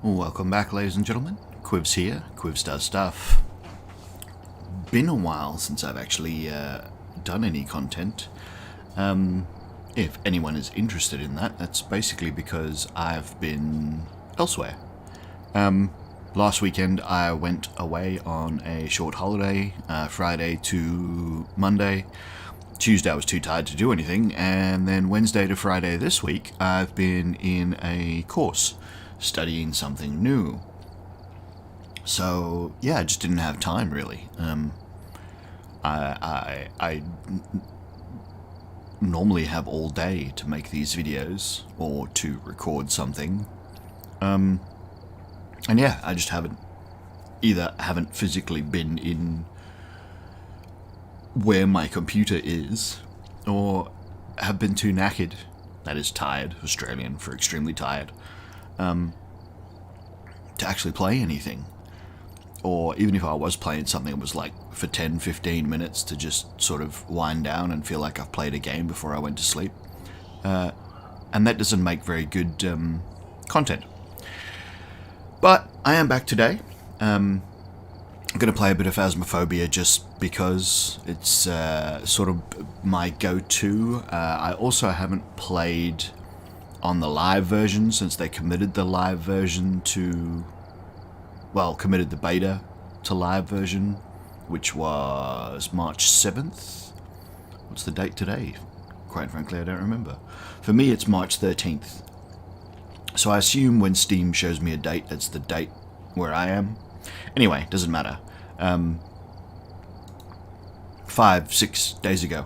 Welcome back, ladies and gentlemen. Quivz here. Quivz does stuff. Been a while since I've actually done any content. If anyone is interested in that, that's basically because I've been elsewhere. Last weekend I went away on a short holiday, Friday to Monday. Tuesday I was too tired to do anything, and then Wednesday to Friday this week I've been in a course studying something new. So yeah, I just didn't have time really. I normally have all day to make these videos or to record something. And yeah, I just haven't physically been in where my computer is, or have been too knackered, that is tired, Australian for extremely tired, to actually play anything. Or even if I was playing something, it was like for 10-15 minutes to just sort of wind down and feel like I've played a game before I went to sleep. And that doesn't make very good content. But I am back today. I'm going to play a bit of Phasmophobia just because it's sort of my go-to. I also haven't played on the live version since they committed the live version to... well, committed the beta to live version, which was March 7th. What's the date today? Quite frankly, I don't remember. For me, it's March 13th. So I assume when Steam shows me a date, that's the date where I am. Anyway, doesn't matter. 5-6 days ago.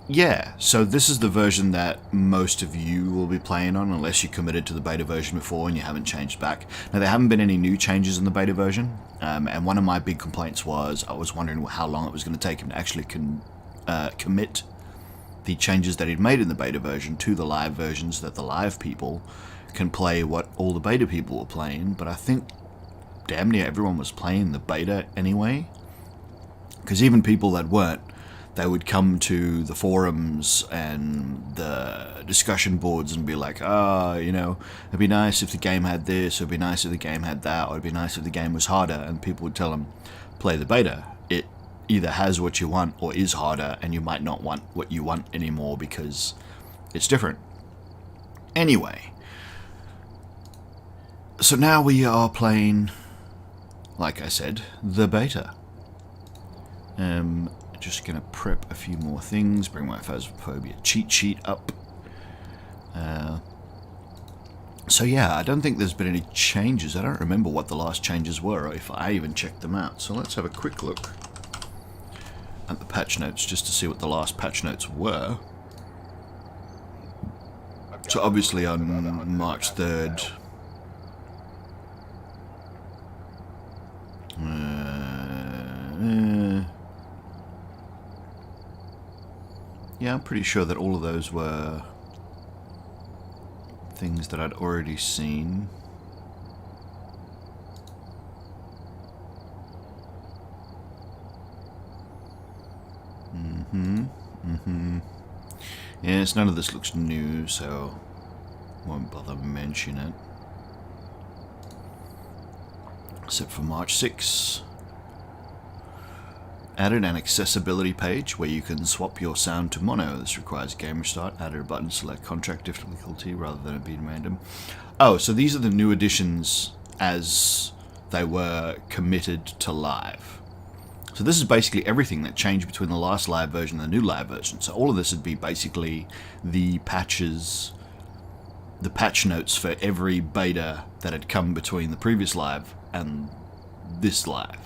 Yeah, so this is the version that most of you will be playing on, unless you committed to the beta version before and you haven't changed back. Now, there haven't been any new changes in the beta version, and one of my big complaints was I was wondering how long it was going to take him to actually commit the changes that he'd made in the beta version to the live version so that the live people can play what all the beta people were playing. But I think damn near everyone was playing the beta anyway, because even people that weren't, they would come to the forums and the discussion boards and be like, oh, you know, it'd be nice if the game had this, it'd be nice if the game had that, or it'd be nice if the game was harder. And people would tell them, play the beta. It either has what you want or is harder, and you might not want what you want anymore because it's different. Anyway, so now we are playing, like I said, the beta. Just gonna prep a few more things, bring my Phasmophobia cheat sheet up. So yeah, I don't think there's been any changes. I don't remember what the last changes were, or if I even checked them out. So let's have a quick look at the patch notes just to see what the last patch notes were. So obviously on March 3rd, yeah, I'm pretty sure that all of those were things that I'd already seen. Yes, none of this looks new, so won't bother mentioning it. Except for March 6th. Added an accessibility page where you can swap your sound to mono. This requires game restart. Added a button to select contract difficulty rather than it being random. Oh, so these are the new additions as they were committed to live. So this is basically everything that changed between the last live version and the new live version. So all of this would be basically the patches, the patch notes for every beta that had come between the previous live and this live.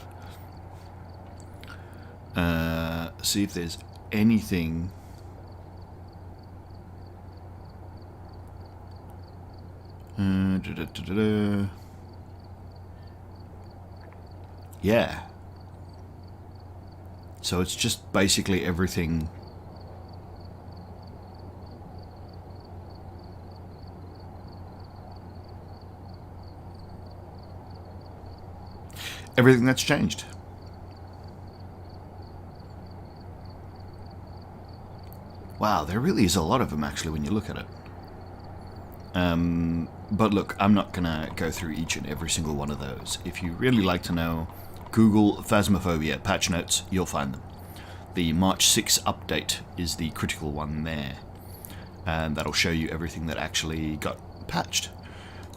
See if there's anything. Yeah. So it's just basically everything. Everything that's changed. Wow, there really is a lot of them actually when you look at it. But look, I'm not gonna go through each and every single one of those. If you really like to know, Google Phasmophobia patch notes, you'll find them. The March 6 update is the critical one there, and that'll show you everything that actually got patched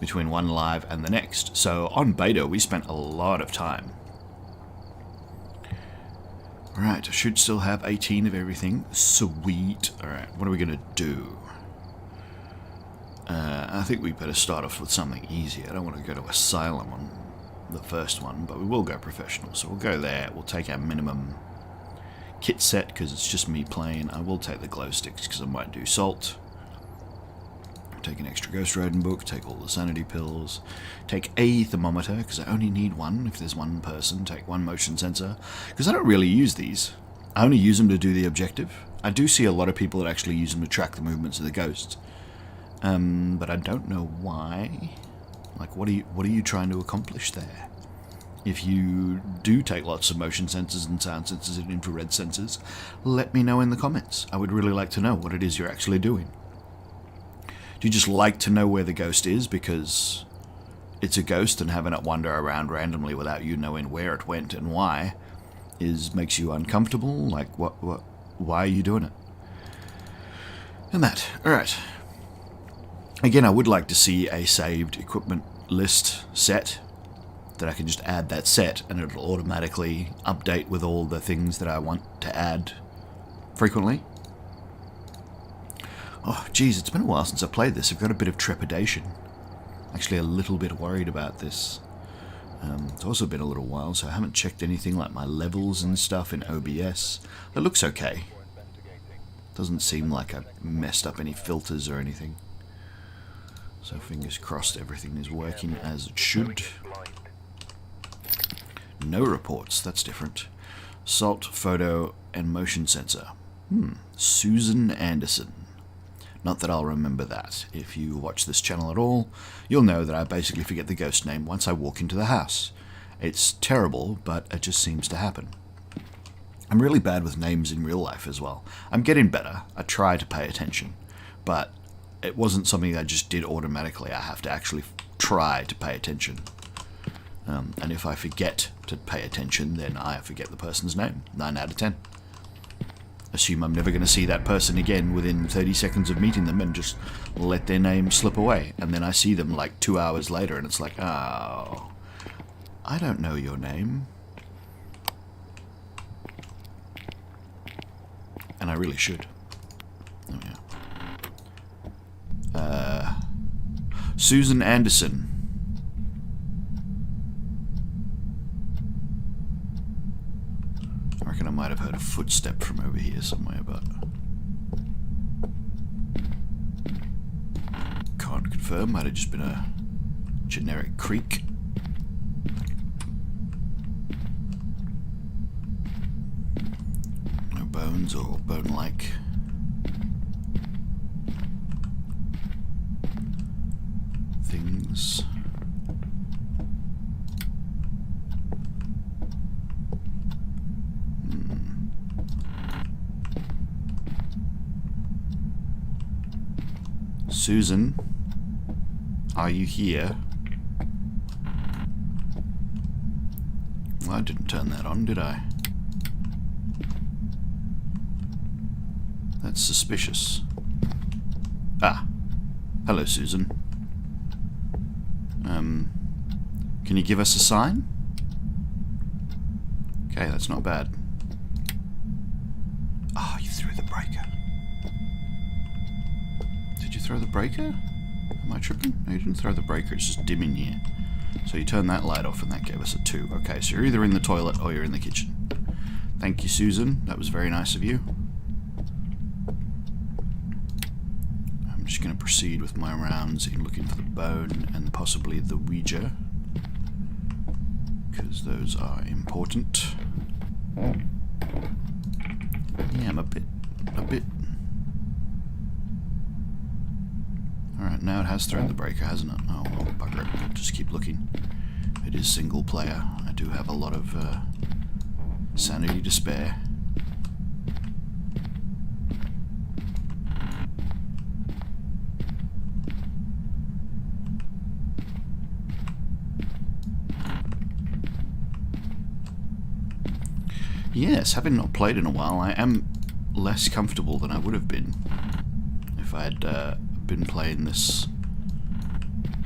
between one live and the next. So on beta, we spent a lot of time. Right, I should still have 18 of everything. Sweet. Alright, what are we gonna do? I think we better start off with something easy. I don't want to go to Asylum on the first one, but we will go professional. So we'll go there. We'll take our minimum kit set because it's just me playing. I will take the glow sticks because I might do salt. Take an extra Ghost Rodent book. Take all the sanity pills. Take a thermometer because I only need one if there's one person. Take one motion sensor because I don't really use these. I only use them to do the objective. I do see a lot of people that actually use them to track the movements of the ghosts. But I don't know why. Like, what are you trying to accomplish there? If you do take lots of motion sensors and sound sensors and infrared sensors, let me know in the comments. I would really like to know what it is you're actually doing. Do you just like to know where the ghost is because it's a ghost and having it wander around randomly without you knowing where it went and why makes you uncomfortable? Like, why are you doing it? And that. Alright. Again, I would like to see a saved equipment list set that I can just add that set and it'll automatically update with all the things that I want to add frequently. Oh, geez, it's been a while since I played this. I've got a bit of trepidation. Actually, a little bit worried about this. It's also been a little while, so I haven't checked anything like my levels and stuff in OBS. It looks okay. Doesn't seem like I've messed up any filters or anything. So fingers crossed everything is working as it should. No reports, that's different. Salt, photo, and motion sensor. Susan Anderson. Not that I'll remember that. If you watch this channel at all, you'll know that I basically forget the ghost name once I walk into the house. It's terrible, but it just seems to happen. I'm really bad with names in real life as well. I'm getting better. I try to pay attention. But it wasn't something I just did automatically. I have to actually try to pay attention. And if I forget to pay attention, then I forget the person's name. 9 out of 10. Assume I'm never going to see that person again within 30 seconds of meeting them and just let their name slip away. And then I see them like 2 hours later and it's like, oh, I don't know your name. And I really should. Oh, yeah. Susan Anderson. I reckon I might have heard a footstep from over here somewhere, but can't confirm. Might have just been a generic creak. No bones or bone-like things. Susan, are you here? Well, I didn't turn that on, did I? That's suspicious. Ah, hello, Susan. Can you give us a sign? Okay, that's not bad. Ah, you threw the breaker. Did you throw the breaker? Am I tripping? No, you didn't throw the breaker, it's just dim in here. So you turned that light off and that gave us a 2. Okay, so you're either in the toilet or you're in the kitchen. Thank you, Susan. That was very nice of you. I'm just going to proceed with my rounds in looking for the bone and possibly the Ouija, because those are important. Yeah, I'm a bit. Alright, now it has thrown the breaker, hasn't it? Oh, well, bugger it. I'll just keep looking. It is single player. I do have a lot of sanity to spare. Yes, having not played in a while, I am less comfortable than I would have been if I had been playing this,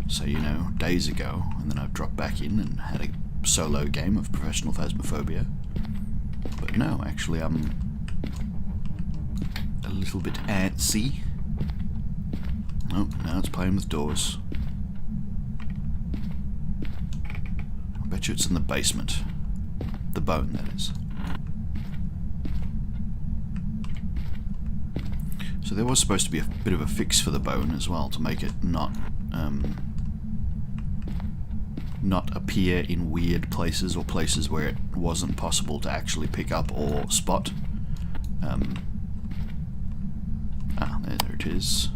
say, you know, days ago, and then I've dropped back in and had a solo game of professional Phasmophobia. But no, actually I'm a little bit antsy. Oh, now it's playing with doors. I bet you it's in the basement. The bone, that is. So there was supposed to be a bit of a fix for the bone as well, to make it not appear in weird places or places where it wasn't possible to actually pick up or spot. There it is.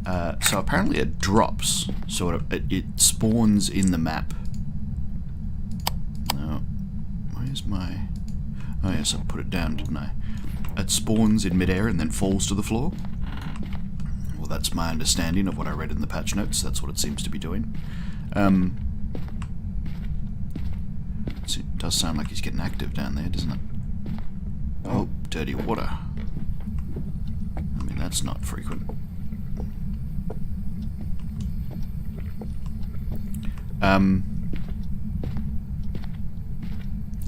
So apparently it drops, sort of, it spawns in the map. No, where's my... Oh yes, I put it down, didn't I? It spawns in midair and then falls to the floor. Well, that's my understanding of what I read in the patch notes. That's what it seems to be doing. So it does sound like he's getting active down there, doesn't it? Oh, dirty water. I mean, that's not frequent.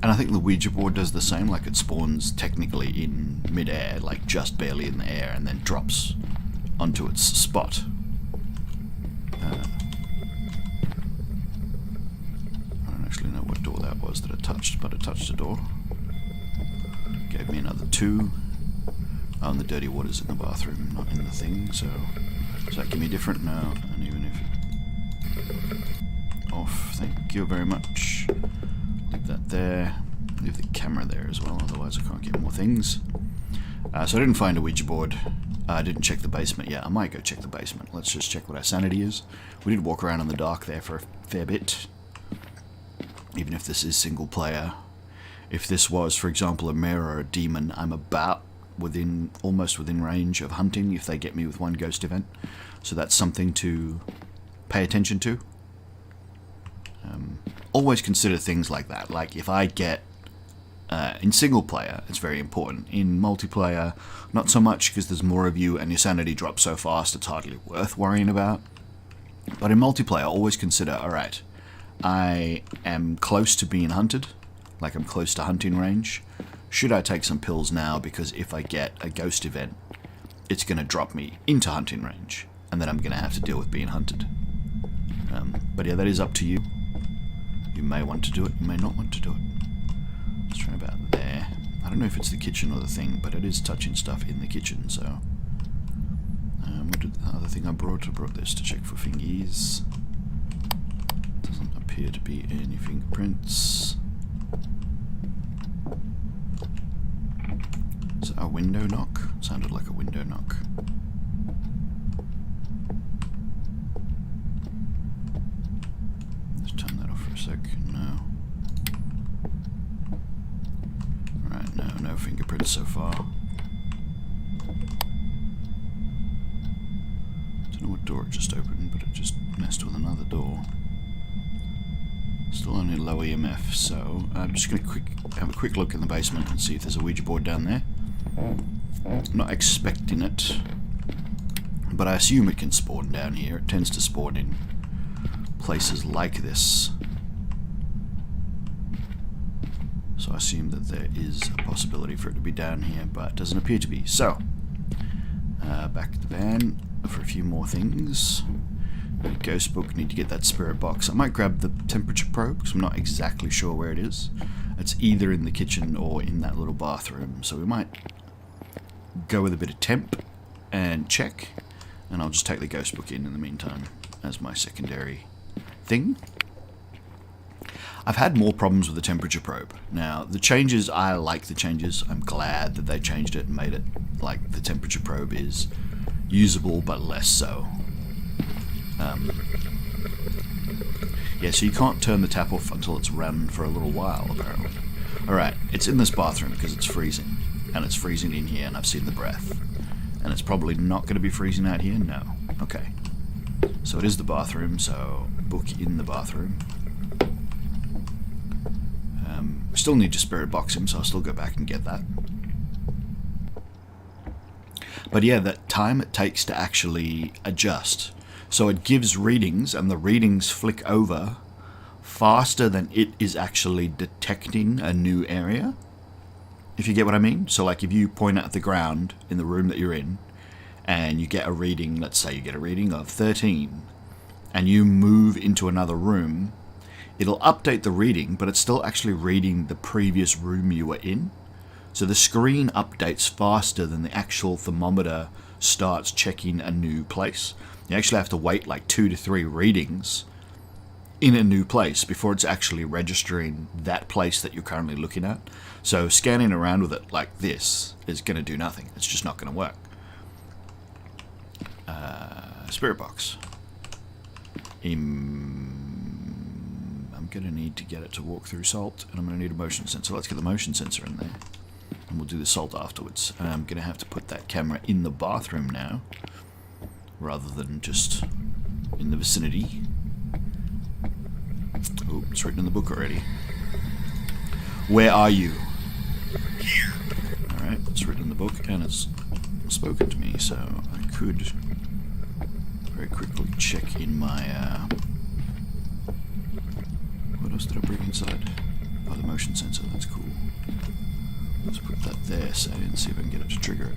And I think the Ouija board does the same, like it spawns technically in mid-air, like just barely in the air, and then drops onto its spot. I don't actually know what door that was that it touched, but it touched a door. Gave me another 2. Oh, and the dirty water's in the bathroom, not in the thing, so... Does that give me different? No, and even if it... Off, thank you very much. Leave that there. Leave the camera there as well, otherwise I can't get more things. So I didn't find a Ouija board. I didn't check the basement yet. I might go check the basement. Let's just check what our sanity is. We did walk around in the dark there for a fair bit. Even if this is single player. If this was, for example, a mirror or a demon, I'm about almost within range of hunting if they get me with one ghost event. So that's something to pay attention to. Always consider things like that. Like if I get in single player, it's very important. In multiplayer, not so much because there's more of you and your sanity drops so fast it's hardly worth worrying about. But in multiplayer, always consider, alright, I am close to being hunted, like I'm close to hunting range. Should I take some pills now, because if I get a ghost event, it's going to drop me into hunting range, and then I'm going to have to deal with being hunted. But yeah, that is up to you. You may want to do it, you may not want to do it. Let's try about there. I don't know if it's the kitchen or the thing, but it is touching stuff in the kitchen, so... what did the other thing I brought? I brought this to check for fingies. Doesn't appear to be any fingerprints. Is that a window knock? Sounded like a window knock. Let's turn that off for a sec. No. Alright, no fingerprints so far. Don't know what door it just opened, but it just messed with another door. Still only low EMF, so I'm just going to have a quick look in the basement and see if there's a Ouija board down there. Not expecting it, but I assume it can spawn down here. It tends to spawn in places like this. So I assume that there is a possibility for it to be down here, but it doesn't appear to be. So, back to the van for a few more things. Ghost book, need to get that spirit box. I might grab the temperature probe, because I'm not exactly sure where it is. It's either in the kitchen or in that little bathroom, so we might go with a bit of temp and check, and I'll just take the ghost book in the meantime as my secondary thing. I've had more problems with the temperature probe. Now, the changes, I like the changes. I'm glad that they changed it and made it like the temperature probe is usable, but less so. Yeah, so you can't turn the tap off until it's run for a little while, apparently. Alright, it's in this bathroom because it's freezing. And it's freezing in here, and I've seen the breath. And it's probably not going to be freezing out here? No. Okay. So it is the bathroom, so book in the bathroom. Still need to spirit box him, so I'll still go back and get that. But yeah, that time it takes to actually adjust. So it gives readings, and the readings flick over faster than it is actually detecting a new area. If you get what I mean. So like if you point at the ground in the room that you're in, and you get a reading, let's say you get a reading of 13, and you move into another room, it'll update the reading, but it's still actually reading the previous room you were in. So the screen updates faster than the actual thermometer starts checking a new place. You actually have to wait like 2 to 3 readings in a new place before it's actually registering that place that you're currently looking at. So scanning around with it like this is going to do nothing. It's just not going to work. Spirit box. I'm going to need to get it to walk through salt, and I'm going to need a motion sensor. Let's get the motion sensor in there, and we'll do the salt afterwards. I'm going to have to put that camera in the bathroom now, rather than just in the vicinity. Oh, it's written in the book already. Where are you? Here. Alright, it's written in the book, and it's spoken to me, so I could very quickly check in my, what else did I bring inside? Oh, the motion sensor, that's cool. Let's put that there, so and see if I can get it to trigger it.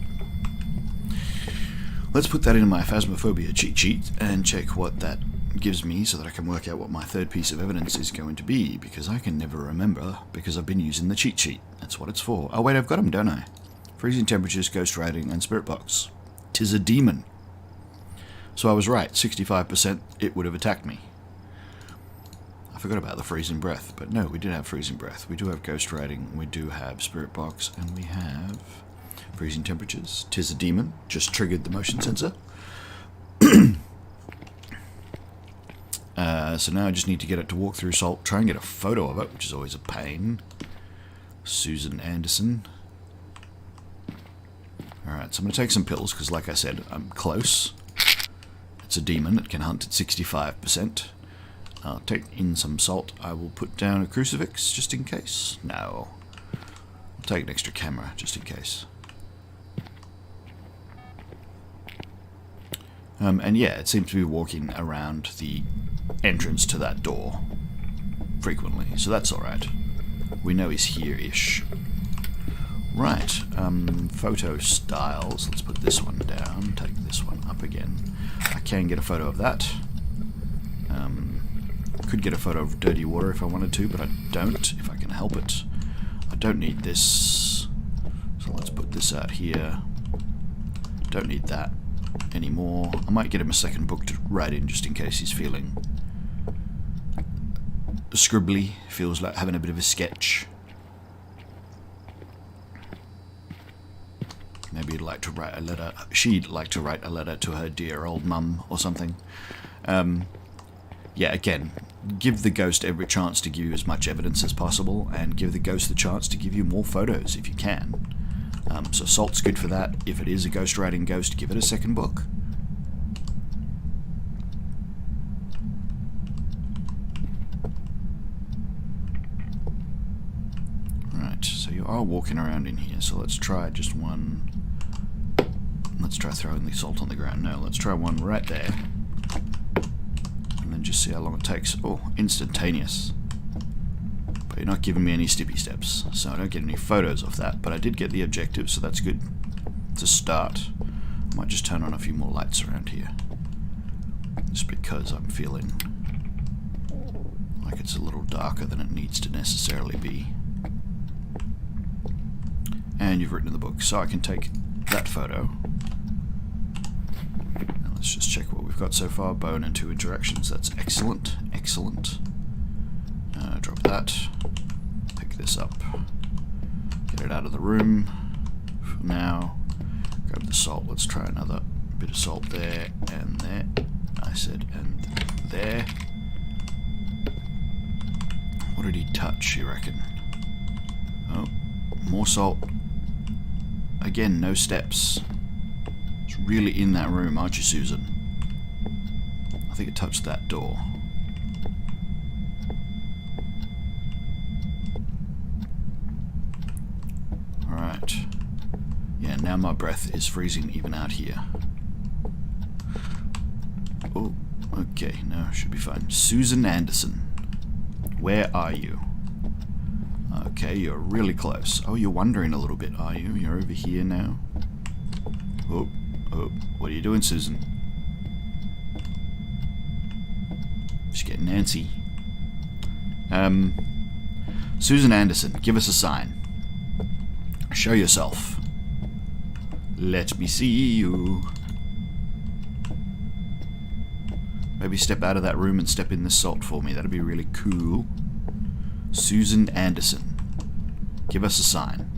Let's put that into my Phasmophobia cheat sheet and check what that gives me so that I can work out what my third piece of evidence is going to be, because I can never remember because I've been using the cheat sheet. That's what it's for. Oh wait, I've got them, don't I? Freezing temperatures, ghost writing, and spirit box. 'Tis a demon. So I was right, 65% it would have attacked me. I forgot about the freezing breath, but no, we did have freezing breath. We do have ghost writing, we do have spirit box, and we have freezing temperatures. 'Tis a demon. Just triggered the motion sensor. So now I just need to get it to walk through salt, try and get a photo of it, which is always a pain. Susan Anderson. Alright, so I'm going to take some pills, because like I said, I'm close. It's a demon, it can hunt at 65%. I'll take in some salt. I will put down a crucifix, just in case. No. I'll take an extra camera, just in case. And yeah, it seems to be walking around the entrance to that door frequently, so that's alright. We know he's here-ish. Right, photo styles. Let's put this one down, take this one up again. I can get a photo of that. Could get a photo of dirty water if I wanted to, but I don't, if I can help it. I don't need this, so let's put this out here. Don't need that anymore. I might get him a second book to write in just in case he's feeling scribbly, feels like having a bit of a sketch. Maybe he'd like to write a letter. She'd like to write a letter to her dear old mum or something. Yeah, again, give the ghost every chance to give you as much evidence as possible, and give the ghost the chance to give you more photos if you can. So salt's good for that. If it is a ghost writing ghost, give it a second book. Right, so you are walking around in here, so let's try just one. Let's try throwing the salt on the ground. No, let's try one right there. And then just see how long it takes. Oh, instantaneous. But you're not giving me any stippy steps, so I don't get any photos of that, but I did get the objective, so that's good. To start, I might just turn on a few more lights around here, just because I'm feeling like it's a little darker than it needs to necessarily be. And you've written in the book, so I can take that photo. Now let's just check what we've got so far. Bone and 2 interactions, that's excellent, excellent. Drop that, pick this up, get it out of the room for now, grab the salt, let's try another bit of salt there, and there, I said, and there. What did he touch, you reckon? Oh, more salt. Again, no steps. It's really in that room, aren't you, Susan? I think it touched that door. Alright. Yeah, now my breath is freezing even out here. Oh, okay, no, should be fine. Susan Anderson. Where are you? Okay, you're really close. Oh, you're wandering a little bit, are you? You're over here now. Oh, what are you doing, Susan? Just getting antsy. Susan Anderson, give us a sign. Show yourself. Let me see you. Maybe step out of that room and step in this salt for me. That'd be really cool. Susan Anderson. Give us a sign.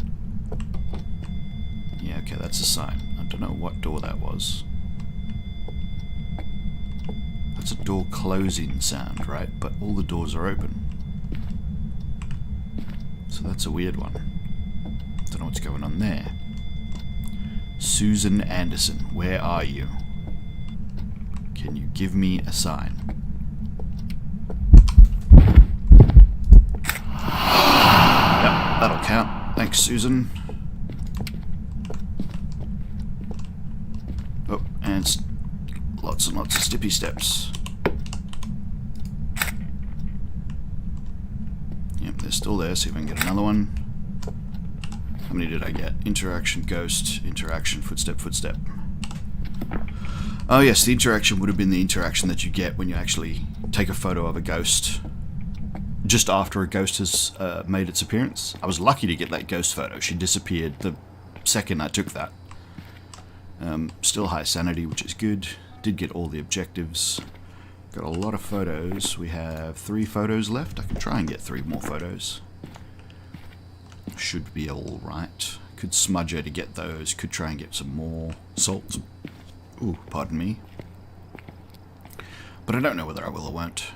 Yeah, okay, that's a sign. I don't know what door that was. That's a door closing sound, right? But all the doors are open. So that's a weird one. Don't know what's going on there. Susan Anderson, where are you? Can you give me a sign? Yep, that'll count. Thanks, Susan. Oh, and lots and lots of stippy steps. Yep, they're still there. See if I can get another one. How many did I get? Interaction, ghost, interaction, footstep, footstep. Oh yes, the interaction would have been the interaction that you get when you actually take a photo of a ghost just after a ghost has made its appearance. I was lucky to get that ghost photo. She disappeared the second I took that. Still high sanity, which is good. Did get all the objectives. Got a lot of photos. We have 3 photos left. I can try and get 3 more photos. Should be alright. Could smudge her to get those. Could try and get some more salt. Ooh, pardon me. But I don't know whether I will or won't.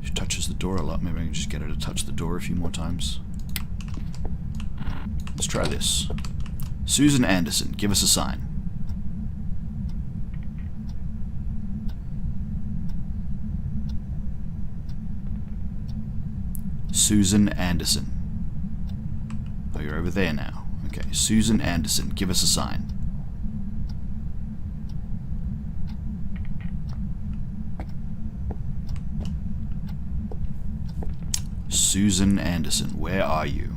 She touches the door a lot. Maybe I can just get her to touch the door a few more times. Let's try this. Susan Anderson, give us a sign. Susan Anderson. Oh, you're over there now. Okay, Susan Anderson, give us a sign. Susan Anderson, where are you?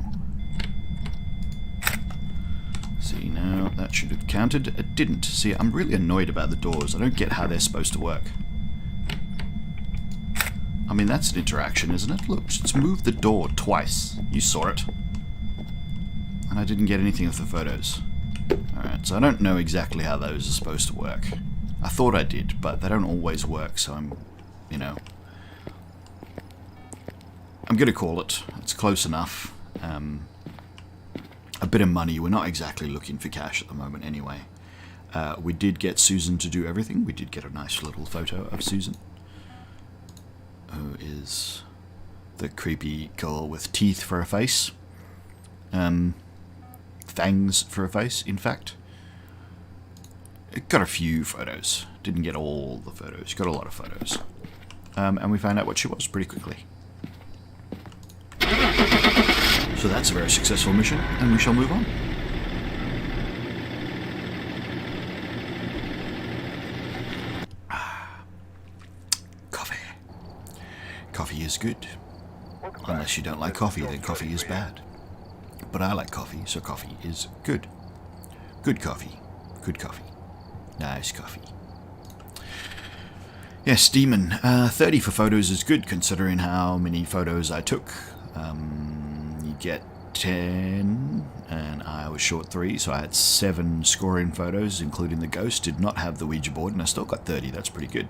See, now that should have counted. It didn't. See, I'm really annoyed about the doors. I don't get how they're supposed to work. I mean, that's an interaction, isn't it? Look, it's moved the door twice. You saw it. And I didn't get anything of the photos. Alright, so I don't know exactly how those are supposed to work. I thought I did, but they don't always work, so I'm, you know... I'm gonna call it. It's close enough. A bit of money. We're not exactly looking for cash at the moment anyway. We did get Susan to do everything. We did get a nice little photo of Susan, who is the creepy girl with teeth for a face. Fangs for a face, in fact. Got a few photos. Didn't get all the photos. Got a lot of photos. And we found out what she was pretty quickly. So that's a very successful mission, and we shall move on. Coffee. Coffee is good. Unless you don't like coffee, then coffee is bad. But I like coffee, so coffee is good. Good coffee. Good coffee. Nice coffee. Yes, Demon. 30 for photos is good, considering how many photos I took. You get 10, and I was short 3, so I had 7 scoring photos, including the ghost. Did not have the Ouija board, and I still got 30. That's pretty good.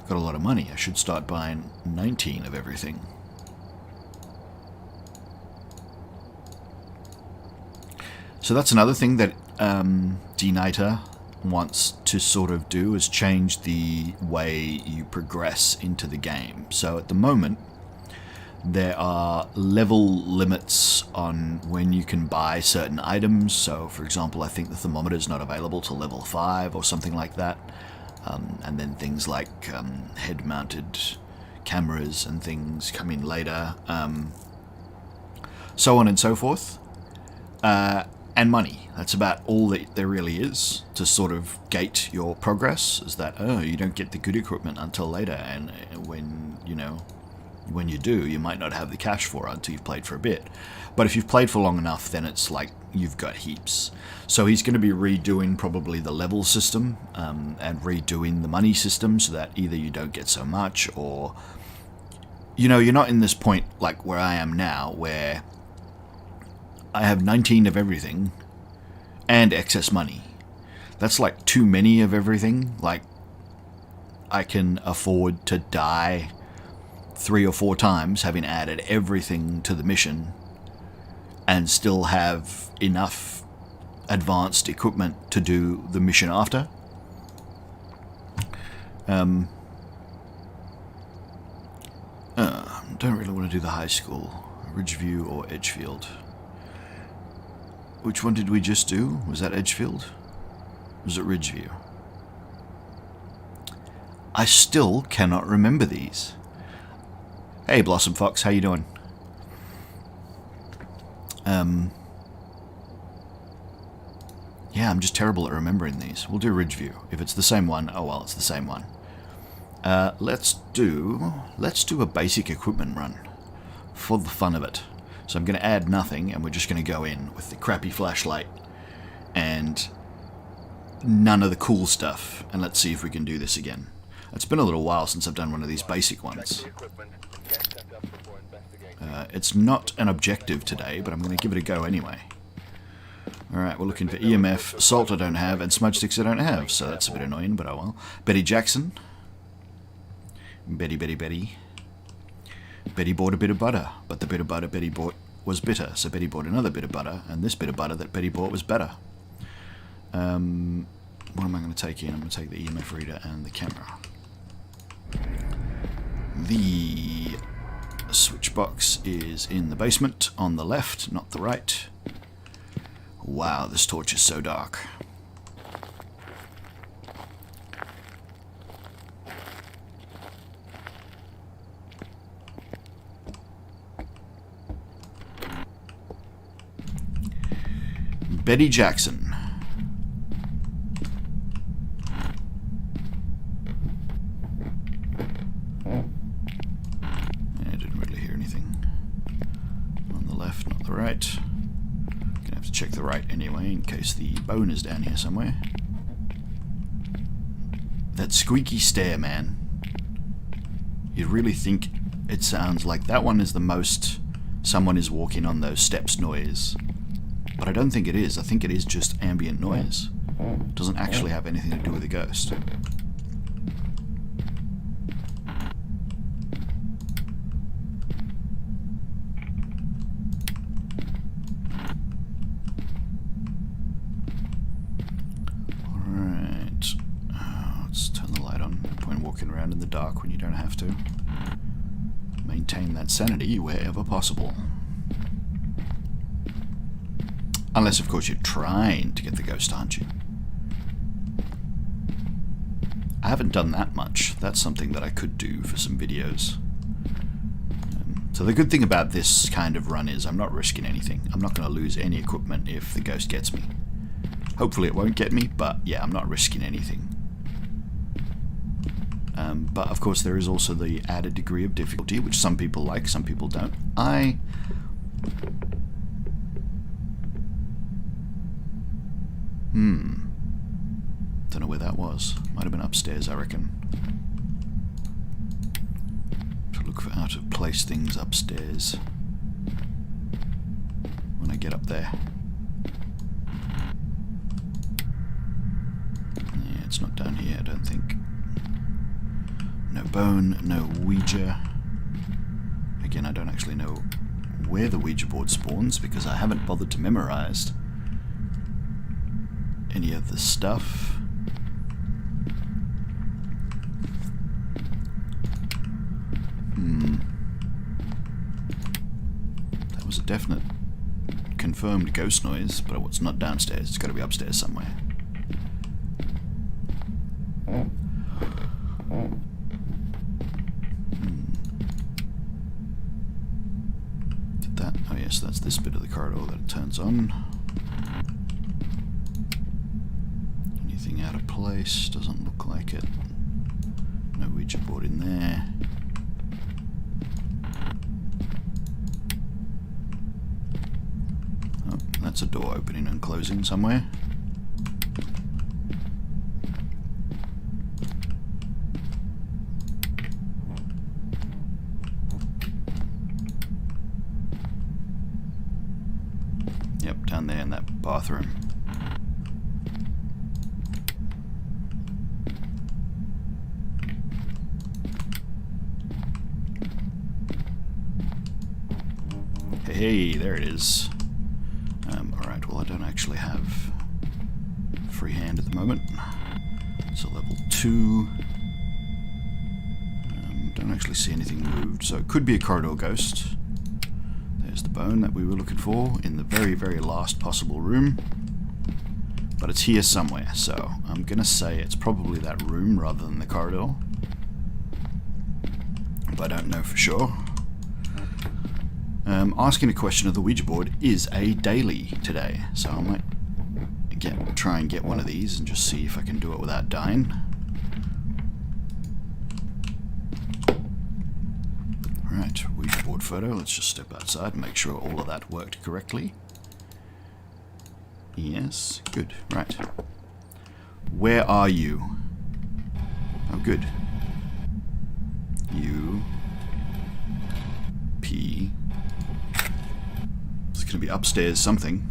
Got a lot of money. I should start buying 19 of everything. So that's another thing that D-Nighter wants to sort of do, is change the way you progress into the game. So at the moment, there are level limits on when you can buy certain items. So for example, I think the thermometer is not available to level 5 or something like that. And then things like head-mounted cameras and things come in later, so on and so forth, and money. That's about all that there really is to sort of gate your progress, is that, oh, you don't get the good equipment until later, and when you do, you might not have the cash for it until you've played for a bit. But if you've played for long enough, then it's like you've got heaps. So he's going to be redoing probably the level system, and redoing the money system, so that either you don't get so much, or you're not in this point like where I am now, where I have 19 of everything and excess money. That's like too many of everything. Like, I can afford to die 3 or 4 times having added everything to the mission and still have enough advanced equipment to do the mission after. Don't really want to do the high school. Ridgeview or Edgefield. Which one did we just do? Was that Edgefield? Was it Ridgeview? I still cannot remember these. Hey, Blossom Fox, how you doing? Yeah, I'm just terrible at remembering these. We'll do Ridgeview. If it's the same one, oh well, it's the same one. Let's do a basic equipment run for the fun of it. So I'm going to add nothing, and we're just going to go in with the crappy flashlight and none of the cool stuff, and let's see if we can do this again. It's been a little while since I've done one of these basic ones. It's not an objective today, but I'm going to give it a go anyway. Alright, we're looking for EMF, salt I don't have, and smudge sticks I don't have, so that's a bit annoying, but oh well. Betty Jackson. Betty. Betty bought a bit of butter, but the bit of butter Betty bought was bitter, so Betty bought another bit of butter, and this bit of butter that Betty bought was better. What am I going to take in? I'm going to take the EMF reader and the camera. The switch box is in the basement, on the left, not the right. Wow, this torch is so dark. Betty Jackson. I didn't really hear anything. On the left, not the right. Gonna have to check the right anyway, in case the bone is down here somewhere. That squeaky stair, man. You'd really think it sounds like that one is the most someone is walking on those steps noise. But I don't think it is. I think it is just ambient noise. It doesn't actually have anything to do with a ghost. Alright. Let's turn the light on. No point walking around in the dark when you don't have to. Maintain that sanity wherever possible. Unless, of course, you're trying to get the ghost, aren't you? I haven't done that much. That's something that I could do for some videos. So the good thing about this kind of run is I'm not risking anything. I'm not going to lose any equipment if the ghost gets me. Hopefully it won't get me, but yeah, I'm not risking anything. But of course there is also the added degree of difficulty, which some people like, some people don't. Don't know where that was. Might have been upstairs, I reckon. To look for out of place things upstairs when I get up there. Yeah, it's not down here, I don't think. No bone, no Ouija. Again, I don't actually know where the Ouija board spawns because I haven't bothered to memorize any of the stuff. That was a definite confirmed ghost noise, but it's not downstairs. It's got to be upstairs somewhere. this bit of the corridor that it turns on. Anything out of place? Doesn't look like it. No Ouija board in there. Oh, that's a door opening and closing somewhere. Yep, down there in that bathroom. Hey, there it is. Alright, well I don't actually have free hand at the moment. It's a level 2. Don't actually see anything moved, so it could be a corridor ghost. There's the bone that we were looking for in the very, very last possible room. But it's here somewhere, so I'm gonna say it's probably that room rather than the corridor. But I don't know for sure. Asking a question of the Ouija board is a daily today, so I might try and get one of these and just see if I can do it without dying. Right, Ouija board photo. Let's just step outside and make sure all of that worked correctly. Yes, good. Right. Where are you? Oh, good. U P. It's going to be upstairs something.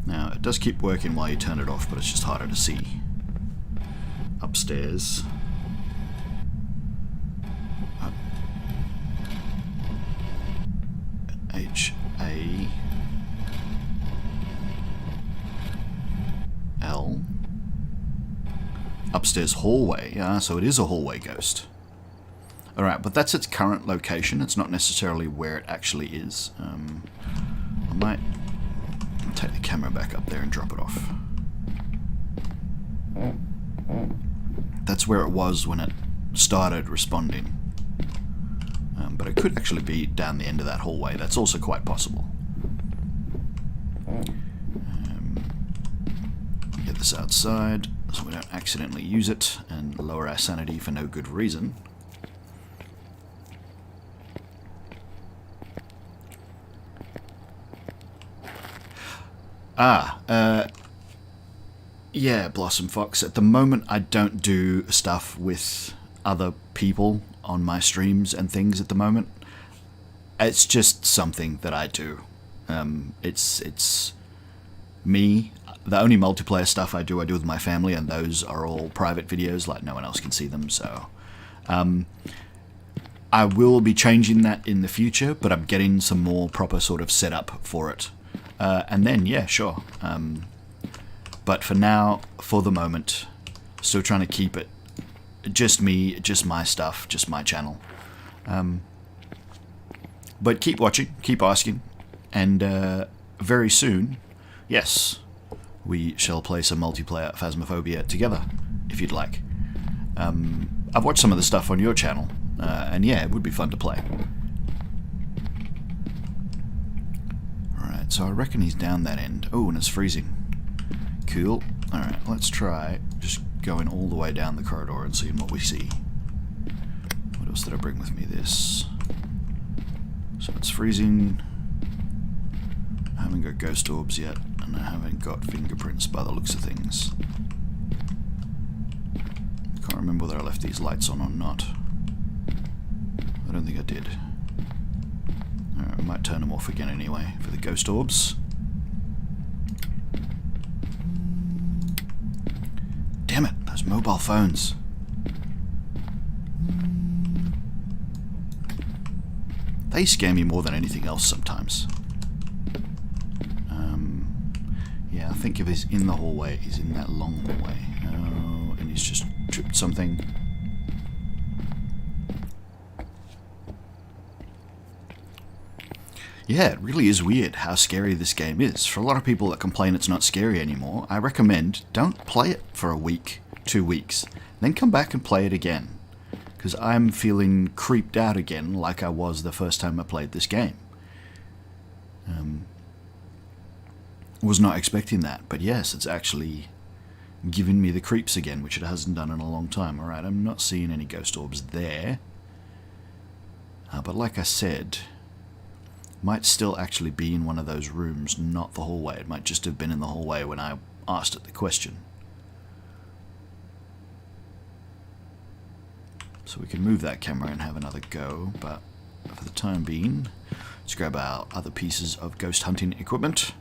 Now, it does keep working while you turn it off, but it's just harder to see. Upstairs. H-A... L... Upstairs hallway, so it is a hallway ghost. Alright, but that's its current location. It's not necessarily where it actually is. I might take the camera back up there and drop it off. That's where it was when it started responding. But it could actually be down the end of that hallway. That's also quite possible. Get this outside so we don't accidentally use it and lower our sanity for no good reason. Yeah, Blossom Fox. At the moment, I don't do stuff with other people on my streams and things at the moment. It's just something that I do. It's me. The only multiplayer stuff I do with my family, and those are all private videos, like no one else can see them, so... I will be changing that in the future, but I'm getting some more proper sort of setup for it. And then, yeah, sure. But for now, for the moment, still trying to keep it just me, just my stuff, just my channel. But keep watching, keep asking, and very soon, yes, we shall play some multiplayer Phasmophobia together, if you'd like. I've watched some of the stuff on your channel, and yeah, it would be fun to play. Alright, so I reckon he's down that end. Oh, and it's freezing. Cool. Alright, let's try just going all the way down the corridor and seeing what we see. What else did I bring with me? This. So it's freezing. I haven't got ghost orbs yet, and I haven't got fingerprints by the looks of things. Can't remember whether I left these lights on or not. I don't think I did. Alright, I might turn them off again anyway for the ghost orbs. Damn it, those mobile phones. They scare me more than anything else sometimes. Yeah, I think if he's in the hallway, he's in that long hallway. Oh, and he's just tripped something. Yeah, it really is weird how scary this game is. For a lot of people that complain it's not scary anymore, I recommend don't play it for a week 2 weeks. Then come back and play it again. Because I'm feeling creeped out again like I was the first time I played this game. Was not expecting that, but yes, it's actually giving me the creeps again, which it hasn't done in a long time. Alright, I'm not seeing any ghost orbs there. But like I said, might still actually be in one of those rooms, not the hallway. It might just have been in the hallway when I asked it the question. So we can move that camera and have another go, but for the time being, let's grab our other pieces of ghost hunting equipment.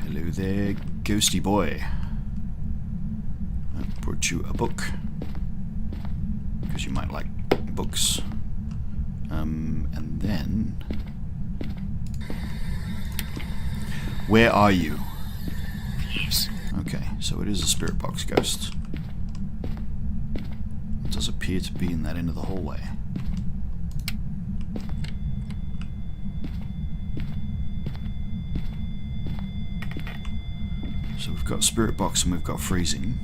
Hello there, ghosty boy. I brought you a book. Because you might like books. And then... Where are you? Okay, so it is a spirit box ghost. It does appear to be in that end of the hallway. So we've got spirit box and we've got freezing.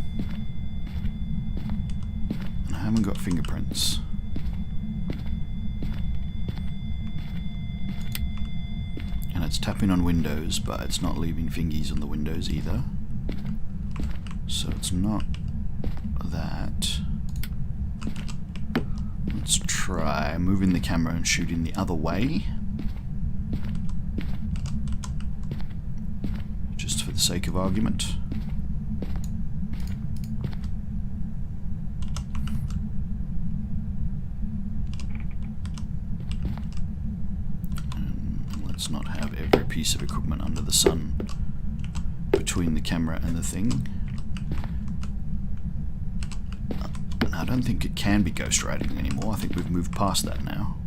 And I haven't got fingerprints. And it's tapping on windows, but it's not leaving fingies on the windows either. So it's not that. Let's try moving the camera and shooting the other way. Just for the sake of argument. And let's not have every piece of equipment under the sun between the camera and the thing. I don't think it can be ghost writing anymore. I think we've moved past that now.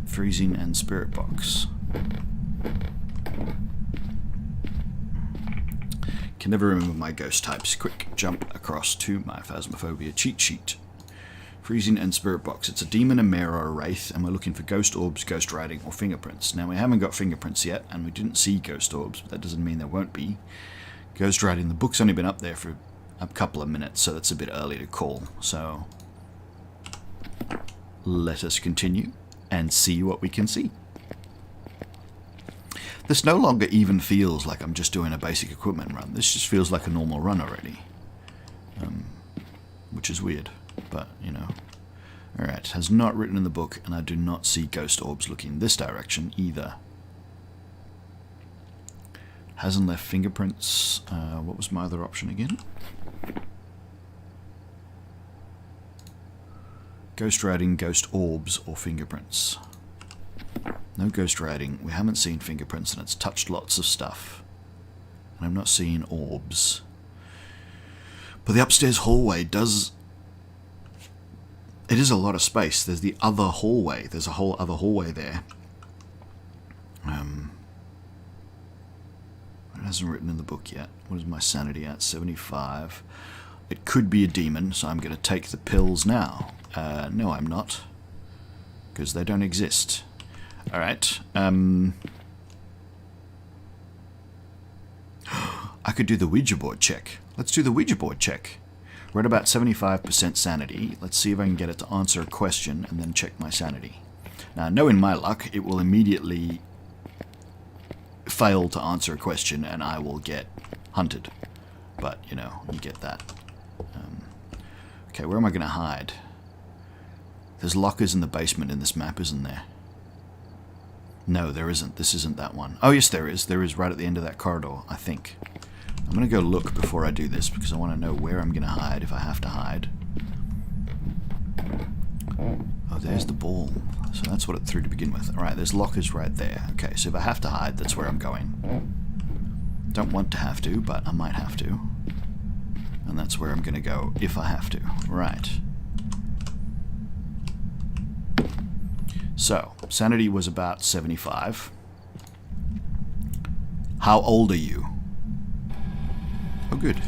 Freezing and spirit box. Can never remember my ghost types. Quick jump across to my Phasmophobia cheat sheet. Freezing and spirit box. It's a demon, a mare, or a wraith, and we're looking for ghost orbs, ghost writing, or fingerprints. Now we haven't got fingerprints yet, and we didn't see ghost orbs, but that doesn't mean there won't be. Ghost writing, the book's only been up there for a couple of minutes, so that's a bit early to call. So let us continue and see what we can see. This no longer even feels like I'm just doing a basic equipment run. This just feels like a normal run already. Which is weird, but, you know. Alright, has not written in the book, and I do not see ghost orbs looking this direction either. Hasn't left fingerprints. What was my other option again? Ghost writing, ghost orbs, or fingerprints. No ghost writing. We haven't seen fingerprints, and it's touched lots of stuff. And I'm not seeing orbs. But the upstairs hallway does... It is a lot of space. There's the other hallway. There's a whole other hallway there. It hasn't written in the book yet. What is my sanity at? 75. It could be a demon, so I'm going to take the pills now. No, I'm not. Because they don't exist. Alright. I could do the Ouija board check. Let's do the Ouija board check. We're at about 75% sanity. Let's see if I can get it to answer a question and then check my sanity. Now, knowing my luck, it will immediately fail to answer a question and I will get hunted. But, you know, you get that. Okay, where am I going to hide? There's lockers in the basement in this map, isn't there? No, there isn't. This isn't that one. Oh, yes, there is. There is right at the end of that corridor, I think. I'm going to go look before I do this because I want to know where I'm going to hide if I have to hide. Oh, there's the ball. So that's what it threw to begin with. Alright, there's lockers right there. Okay, so if I have to hide, that's where I'm going. Don't want to have to, but I might have to. And that's where I'm going to go if I have to. Right. So, sanity was about 75. How old are you? Oh, good.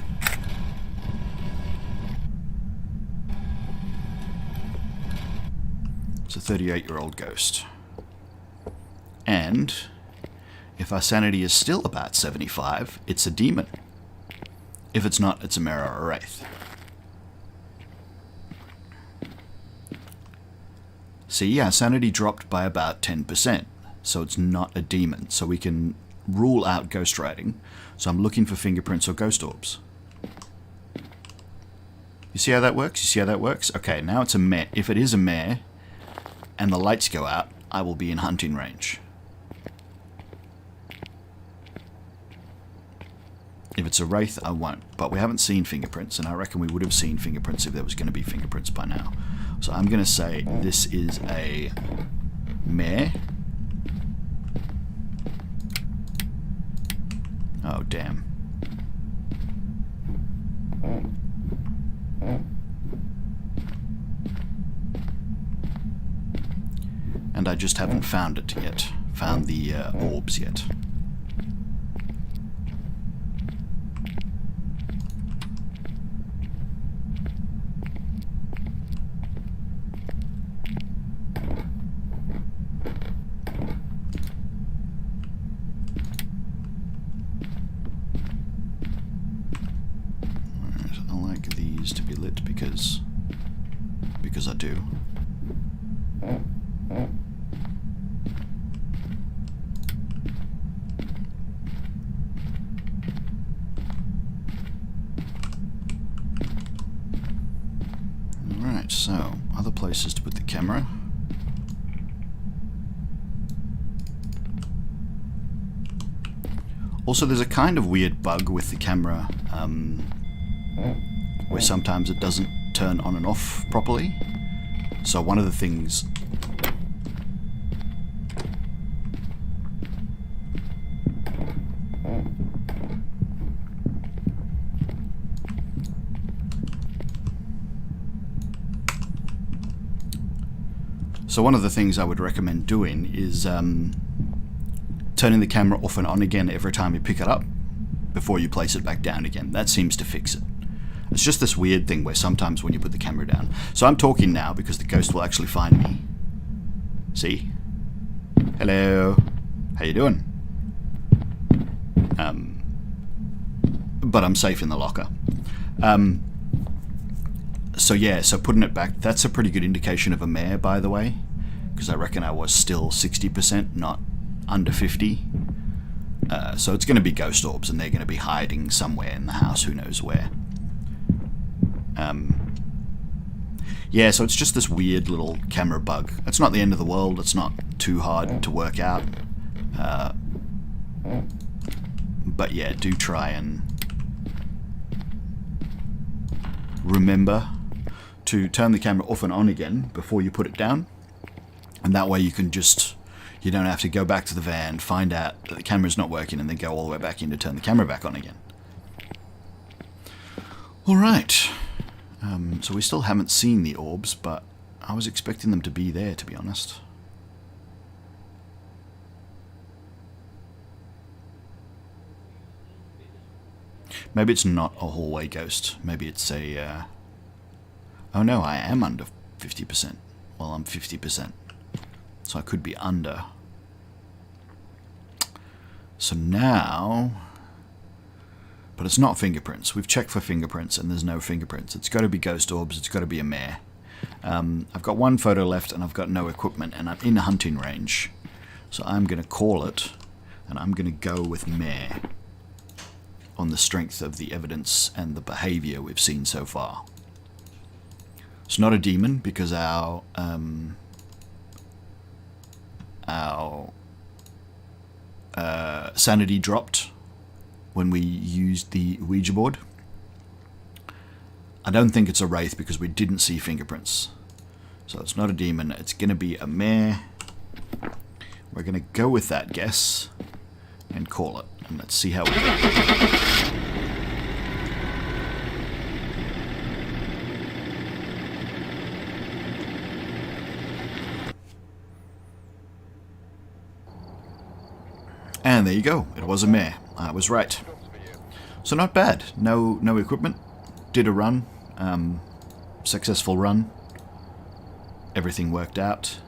It's a 38-year-old ghost. And if our sanity is still about 75, it's a demon. If it's not, it's a mirror or a wraith. See, our sanity dropped by about 10%, so it's not a demon. So we can rule out ghost writing. So I'm looking for fingerprints or ghost orbs. You see how that works? You see how that works? Okay, now it's a mare. If it is a mare, and the lights go out, I will be in hunting range. If it's a wraith, I won't. But we haven't seen fingerprints, and I reckon we would have seen fingerprints if there was going to be fingerprints by now. So I'm going to say this is a mare. Oh, damn. And I just haven't found it yet. Found the orbs yet. Alright, I like these to be lit because I do. Alright, so other places to put the camera. Also, there's a kind of weird bug with the camera where sometimes it doesn't turn on and off properly. So one of the things I would recommend doing is turning the camera off and on again every time you pick it up before you place it back down again. That seems to fix it. It's just this weird thing where sometimes when you put the camera down... So I'm talking now because the ghost will actually find me. See? Hello. How you doing? But I'm safe in the locker. So yeah, so putting it back, that's a pretty good indication of a mare, by the way. Because I reckon I was still 60%, not under 50. So it's going to be ghost orbs, and they're going to be hiding somewhere in the house, who knows where. Yeah, so it's just this weird little camera bug. It's not the end of the world, it's not too hard to work out. But yeah, do try and remember to turn the camera off and on again before you put it down. And that way you can just... You don't have to go back to the van, find out that the camera's not working, and then go all the way back in to turn the camera back on again. Alright. So we still haven't seen the orbs, but I was expecting them to be there, to be honest. Maybe it's not a hallway ghost. Maybe it's a... Oh no, I am under 50%. Well, I'm 50%. So I could be under. So now... But it's not fingerprints. We've checked for fingerprints and there's no fingerprints. It's got to be ghost orbs. It's got to be a mare. I've got one photo left and I've got no equipment and I'm in hunting range. So I'm going to call it and I'm going to go with mare on the strength of the evidence and the behavior we've seen so far. It's not a demon because our sanity dropped when we used the Ouija board. I don't think it's a wraith because we didn't see fingerprints. So it's not a demon, it's going to be a mare. We're going to go with that guess and call it. And let's see how we go. And there you go, it was a mare. I was right. So not bad. No equipment. Did a run. Successful run. Everything worked out.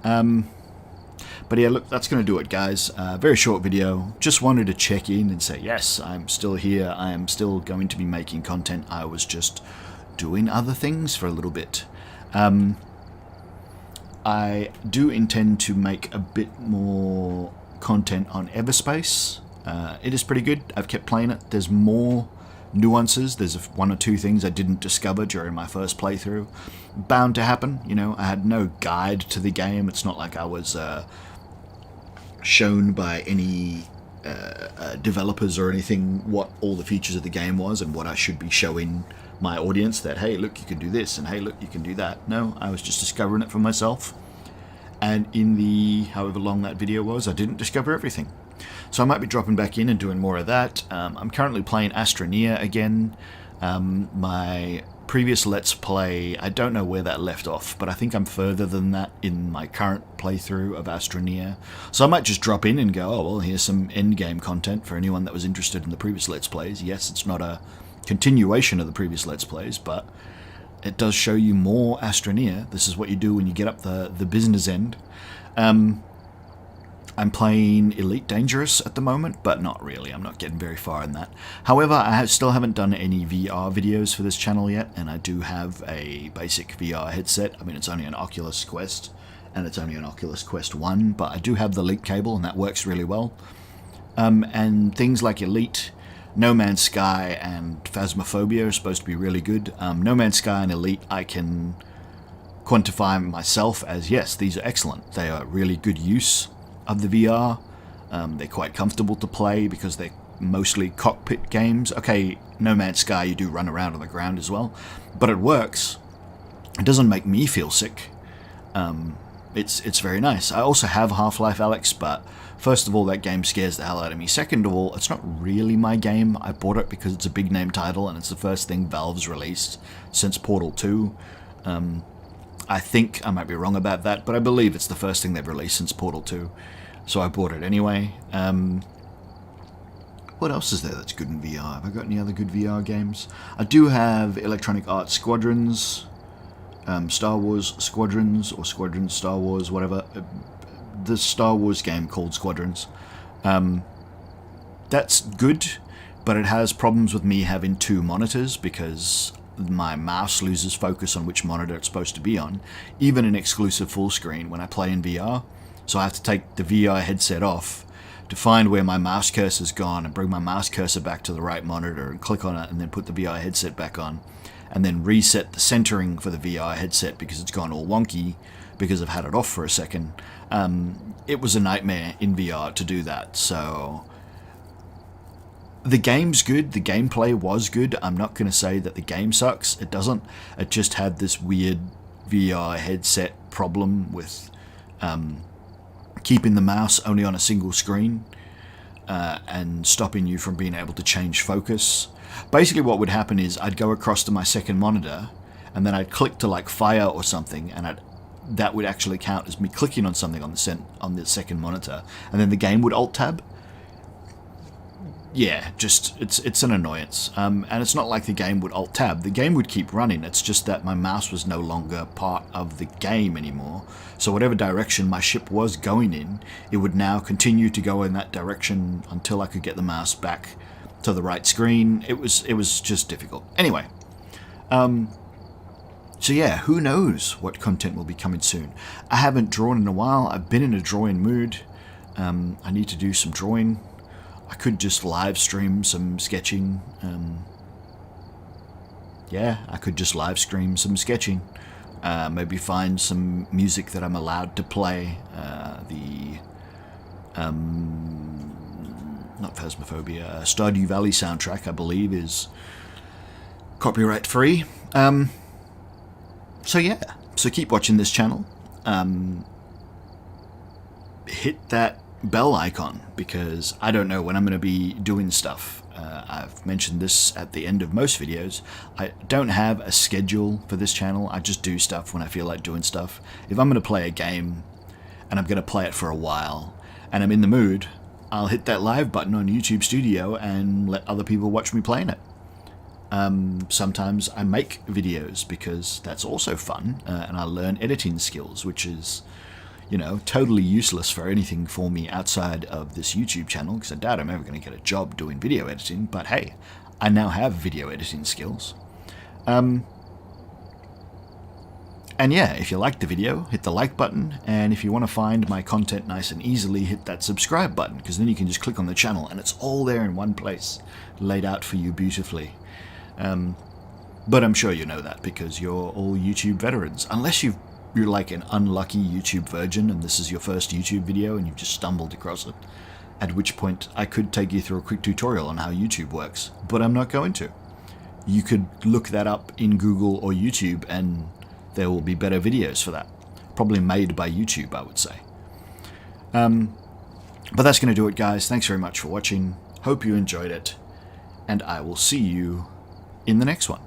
But yeah, look, that's going to do it, guys. Very short video. Just wanted to check in and say, yes, I'm still here. I am still going to be making content. I was just doing other things for a little bit. I do intend to make a bit more content on Everspace. It is pretty good. I've kept playing it. There's more nuances. There's one or two things I didn't discover during my first playthrough. Bound to happen. You know, I had no guide to the game. It's not like I was shown by any developers or anything what all the features of the game was and what I should be showing my audience, that hey, look, you can do this, and hey, look, you can do that. No, I was just discovering it for myself. And in the however long that video was, I didn't discover everything. So I might be dropping back in and doing more of that. I'm currently playing Astroneer again. My previous Let's Play, I don't know where that left off, but I think I'm further than that in my current playthrough of Astroneer. So I might just drop in and go, oh, well, here's some endgame content for anyone that was interested in the previous Let's Plays. Yes, it's not a continuation of the previous Let's Plays, but it does show you more Astroneer. This is what you do when you get up the business end. I'm playing Elite Dangerous at the moment, but not really. I'm not getting very far in that. However, I still haven't done any VR videos for this channel yet, and I do have a basic VR headset. I mean, it's only an Oculus Quest, and it's only an Oculus Quest 1, but I do have the link cable, and that works really well. And things like Elite, No Man's Sky, and Phasmophobia are supposed to be really good. No Man's Sky and Elite, I can quantify myself as, yes, these are excellent. They are really good use of the VR. They're quite comfortable to play because they're mostly cockpit games. Okay, No Man's Sky, you do run around on the ground as well, but it works. It doesn't make me feel sick. It's very nice. I also have Half-Life Alyx, but first of all, that game scares the hell out of me. Second of all, it's not really my game. I bought it because it's a big name title and it's the first thing Valve's released since Portal 2. I think I might be wrong about that, but I believe it's the first thing they've released since Portal 2. So I bought it anyway. What else is there that's good in VR? Have I got any other good VR games? I do have Electronic Arts Squadrons, Star Wars Squadrons, or Squadrons Star Wars, whatever. The Star Wars game called Squadrons. That's good, but it has problems with me having two monitors because my mouse loses focus on which monitor it's supposed to be on, even in exclusive full screen when I play in VR. So I have to take the VR headset off to find where my mouse cursor's gone and bring my mouse cursor back to the right monitor and click on it and then put the VR headset back on and then reset the centering for the VR headset because it's gone all wonky because I've had it off for a second. It was a nightmare in VR to do that. So the game's good, the gameplay was good. I'm not going to say that the game sucks. It doesn't. It just had this weird VR headset problem with keeping the mouse only on a single screen and stopping you from being able to change focus. Basically what would happen is I'd go across to my second monitor and then I'd click to like fire or something, and that would actually count as me clicking on something on the second monitor, and then the game would alt-tab. Yeah, just it's an annoyance. And it's not like the game would alt-tab. The game would keep running. It's just that my mouse was no longer part of the game anymore. So whatever direction my ship was going in, it would now continue to go in that direction until I could get the mouse back to the right screen. It was just difficult. Anyway, so yeah, who knows what content will be coming soon. I haven't drawn in a while. I've been in a drawing mood. I need to do some drawing. I could just live stream some sketching. Yeah, I could just live stream some sketching. Maybe find some music that I'm allowed to play. Not Phasmophobia, Stardew Valley soundtrack, I believe, is copyright free. So yeah, so keep watching this channel. Hit that bell icon because I don't know when I'm going to be doing stuff. I've mentioned this at the end of most videos. I don't have a schedule for this channel. I just do stuff when I feel like doing stuff. If I'm going to play a game and I'm going to play it for a while and I'm in the mood, I'll hit that live button on YouTube Studio and let other people watch me playing it. Sometimes I make videos because that's also fun, and I learn editing skills, which is, you know, totally useless for anything for me outside of this YouTube channel, because I doubt I'm ever going to get a job doing video editing, but hey, I now have video editing skills. And yeah, if you liked the video, hit the like button, and if you want to find my content nice and easily, hit that subscribe button, because then you can just click on the channel and it's all there in one place, laid out for you beautifully. But I'm sure you know that because you're all YouTube veterans, unless you're like an unlucky YouTube virgin and this is your first YouTube video and you've just stumbled across it, at which point I could take you through a quick tutorial on how YouTube works, but I'm not going to. You could look that up in Google or YouTube and there will be better videos for that. Probably made by YouTube, I would say. But that's going to do it, guys. Thanks very much for watching. Hope you enjoyed it. And I will see you in the next one.